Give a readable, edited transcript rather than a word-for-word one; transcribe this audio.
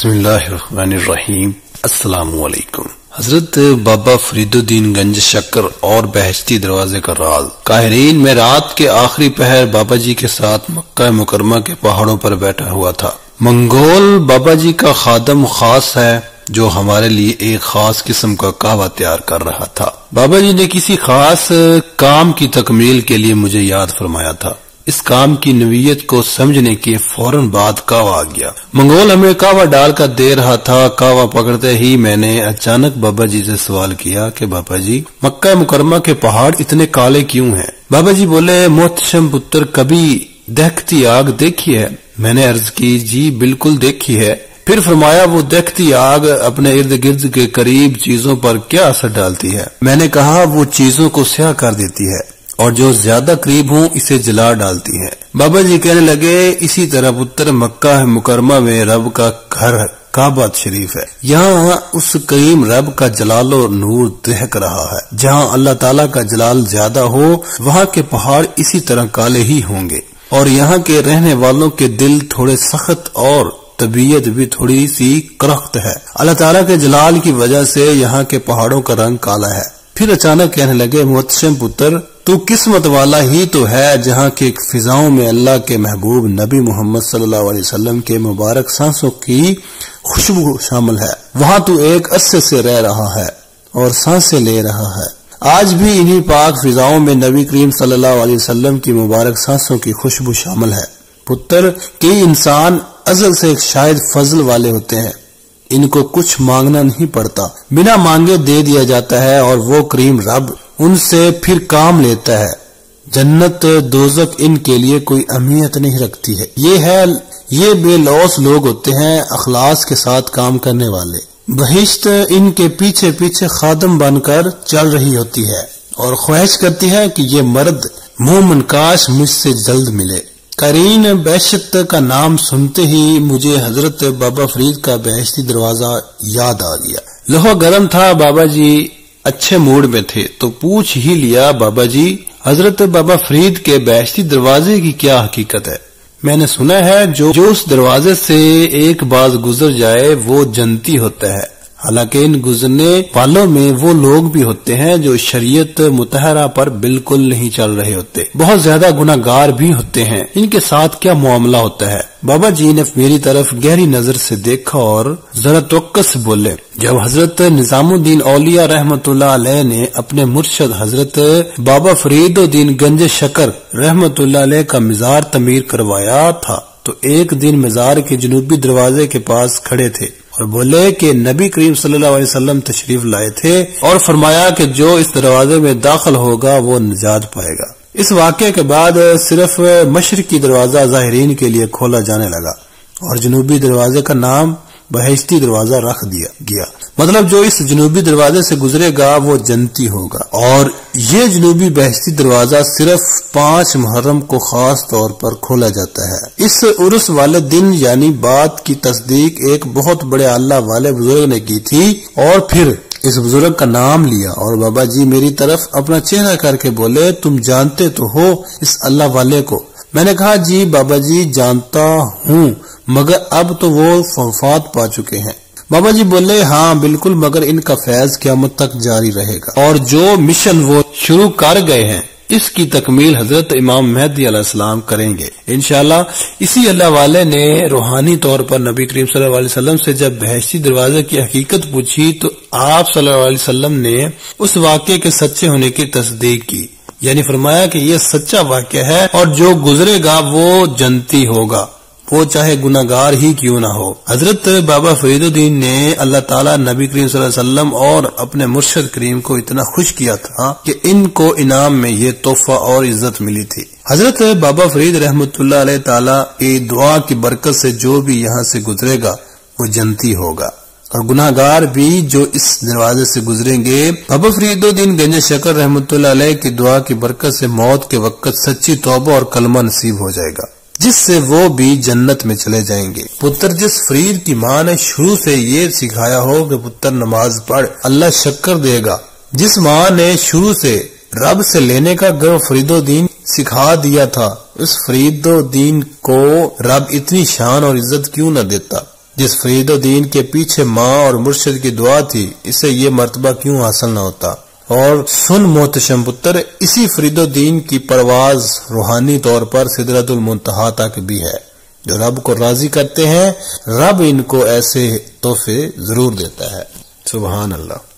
بسم اللہ الرحمن الرحیم۔ السلام علیکم۔ حضرت بابا فرید الدین گنج شکر اور بہشتی دروازے کا راز۔ قاہرین، میں رات کے آخری پہر بابا جی کے ساتھ مکہ مکرمہ کے پہاڑوں پر بیٹھا ہوا تھا۔ منگول بابا جی کا خادم خاص ہے جو ہمارے لیے ایک خاص قسم کا قہوہ تیار کر رہا تھا۔ بابا جی نے کسی خاص کام کی تکمیل کے لیے مجھے یاد فرمایا تھا۔ اس کام کی نوعیت کو سمجھنے کے فوراً بعد قہوہ آ گیا۔ منگول ہمیں قہوہ ڈال کر دے رہا تھا۔ قہوہ پکڑتے ہی میں نے اچانک بابا جی سے سوال کیا کہ بابا جی، مکہ مکرمہ کے پہاڑ اتنے کالے کیوں ہیں؟ بابا جی بولے، محتشم پتر، کبھی دہکتی آگ دیکھی ہے؟ میں نے عرض کی، جی بالکل دیکھی ہے۔ پھر فرمایا، وہ دہکتی آگ اپنے ارد گرد کے قریب چیزوں پر کیا اثر ڈالتی ہے؟ میں نے کہا، وہ چیزوں کو سیاہ کر دیتی ہے اور جو زیادہ قریب ہوں اسے جلا ڈالتی ہے۔ بابا جی کہنے لگے، اسی طرح پتر مکہ مکرمہ میں رب کا گھر کعبہ شریف ہے۔ یہاں اس کریم رب کا جلال و نور دہک رہا ہے۔ جہاں اللہ تعالیٰ کا جلال زیادہ ہو وہاں کے پہاڑ اسی طرح کالے ہی ہوں گے، اور یہاں کے رہنے والوں کے دل تھوڑے سخت اور طبیعت بھی تھوڑی سی کرخت ہے۔ اللہ تعالیٰ کے جلال کی وجہ سے یہاں کے پہاڑوں کا رنگ کالا ہے۔ پھر اچانک کہنے لگے، محتشم پتر، تو قسمت والا ہی تو ہے جہاں کے فضاؤں میں اللہ کے محبوب نبی محمد صلی اللہ علیہ وسلم کے مبارک سانسوں کی خوشبو شامل ہے۔ وہاں تو ایک عرصے سے رہ رہا ہے اور سانسیں لے رہا ہے۔ آج بھی انہی پاک فضاؤں میں نبی کریم صلی اللہ علیہ وسلم کی مبارک سانسوں کی خوشبو شامل ہے۔ پتر، کئی انسان ازل سے ایک شاید فضل والے ہوتے ہیں، ان کو کچھ مانگنا نہیں پڑتا، بنا مانگے دے دیا جاتا ہے، اور وہ کریم رب ان سے پھر کام لیتا ہے۔ جنت دوزخ ان کے لیے کوئی اہمیت نہیں رکھتی ہے۔ یہ بے لوث لوگ ہوتے ہیں، اخلاص کے ساتھ کام کرنے والے۔ بہشت ان کے پیچھے پیچھے خادم بن کر چل رہی ہوتی ہے اور خواہش کرتی ہے کہ یہ مرد مومن کاش مجھ سے جلد ملے۔ قرین، بہشت کا نام سنتے ہی مجھے حضرت بابا فرید کا بہشتی دروازہ یاد آ گیا۔ لوہا گرم تھا، بابا جی اچھے موڈ میں تھے تو پوچھ ہی لیا، بابا جی، حضرت بابا فرید کے بہشتی دروازے کی کیا حقیقت ہے؟ میں نے سنا ہے جو اس دروازے سے ایک باز گزر جائے وہ جنتی ہوتا ہے، حالانکہ ان گزرنے والوں میں وہ لوگ بھی ہوتے ہیں جو شریعت مطہرہ پر بالکل نہیں چل رہے ہوتے، بہت زیادہ گناہگار بھی ہوتے ہیں۔ ان کے ساتھ کیا معاملہ ہوتا ہے؟ بابا جی نے میری طرف گہری نظر سے دیکھا اور ذرا توقع سے بولے، جب حضرت نظام الدین اولیاء رحمت اللہ علیہ نے اپنے مرشد حضرت بابا فرید الدین گنج شکر رحمت اللہ علیہ کا مزار تعمیر کروایا تھا تو ایک دن مزار کے جنوبی دروازے کے پاس کھڑے تھے اور بولے کہ نبی کریم صلی اللہ علیہ وسلم تشریف لائے تھے اور فرمایا کہ جو اس دروازے میں داخل ہوگا وہ نجات پائے گا۔ اس واقعے کے بعد صرف مشرقی دروازہ ظاہرین کے لیے کھولا جانے لگا اور جنوبی دروازے کا نام بہشتی دروازہ رکھ دیا گیا، مطلب جو اس جنوبی دروازے سے گزرے گا وہ جنتی ہوگا۔ اور یہ جنوبی بہشتی دروازہ صرف 5 محرم کو خاص طور پر کھولا جاتا ہے۔ اس عرس والے دن یعنی بات کی تصدیق ایک بہت بڑے اللہ والے بزرگ نے کی تھی اور پھر اس بزرگ کا نام لیا، اور بابا جی میری طرف اپنا چہرہ کر کے بولے، تم جانتے تو ہو اس اللہ والے کو؟ میں نے کہا، جی بابا جی جانتا ہوں، مگر اب تو وہ وفات پا چکے ہیں۔ بابا جی بولے، ہاں بالکل، مگر ان کا فیض قیامت تک جاری رہے گا، اور جو مشن وہ شروع کر گئے ہیں اس کی تکمیل حضرت امام مہدی علیہ السلام کریں گے انشاءاللہ۔ اسی اللہ والے نے روحانی طور پر نبی کریم صلی اللہ علیہ وسلم سے جب بہشتی دروازے کی حقیقت پوچھی تو آپ صلی اللہ علیہ وسلم نے اس واقعے کے سچے ہونے کی تصدیق کی، یعنی فرمایا کہ یہ سچا واقعہ ہے اور جو گزرے گا وہ جنتی ہوگا، وہ چاہے گناہگار ہی کیوں نہ ہو۔ حضرت بابا فرید الدین نے اللہ تعالیٰ نبی کریم صلی اللہ علیہ وسلم اور اپنے مرشد کریم کو اتنا خوش کیا تھا کہ ان کو انعام میں یہ تحفہ اور عزت ملی تھی۔ حضرت بابا فرید رحمت اللہ علیہ تعالیٰ کی دعا کی برکت سے جو بھی یہاں سے گزرے گا وہ جنتی ہوگا، اور گناہگار بھی جو اس دروازے سے گزریں گے بابا فرید الدین گنج شکر رحمت اللہ علیہ کی دعا کی برکت سے موت کے وقت سچی توبہ اور کلمہ نصیب ہو جائے گا، جس سے وہ بھی جنت میں چلے جائیں گے۔ پتر، جس فرید کی ماں نے شروع سے یہ سکھایا ہو کہ پتر نماز پڑھ، اللہ شکر دے گا، جس ماں نے شروع سے رب سے لینے کا گرو فرید الدین سکھا دیا تھا، اس فرید الدین کو رب اتنی شان اور عزت کیوں نہ دیتا؟ جس فرید الدین کے پیچھے ماں اور مرشد کی دعا تھی، اسے یہ مرتبہ کیوں حاصل نہ ہوتا؟ اور سن محتشم پتر، اسی فرید الدین کی پرواز روحانی طور پر سدرۃ المنتہا تک بھی ہے۔ جو رب کو راضی کرتے ہیں، رب ان کو ایسے تحفے ضرور دیتا ہے۔ سبحان اللہ۔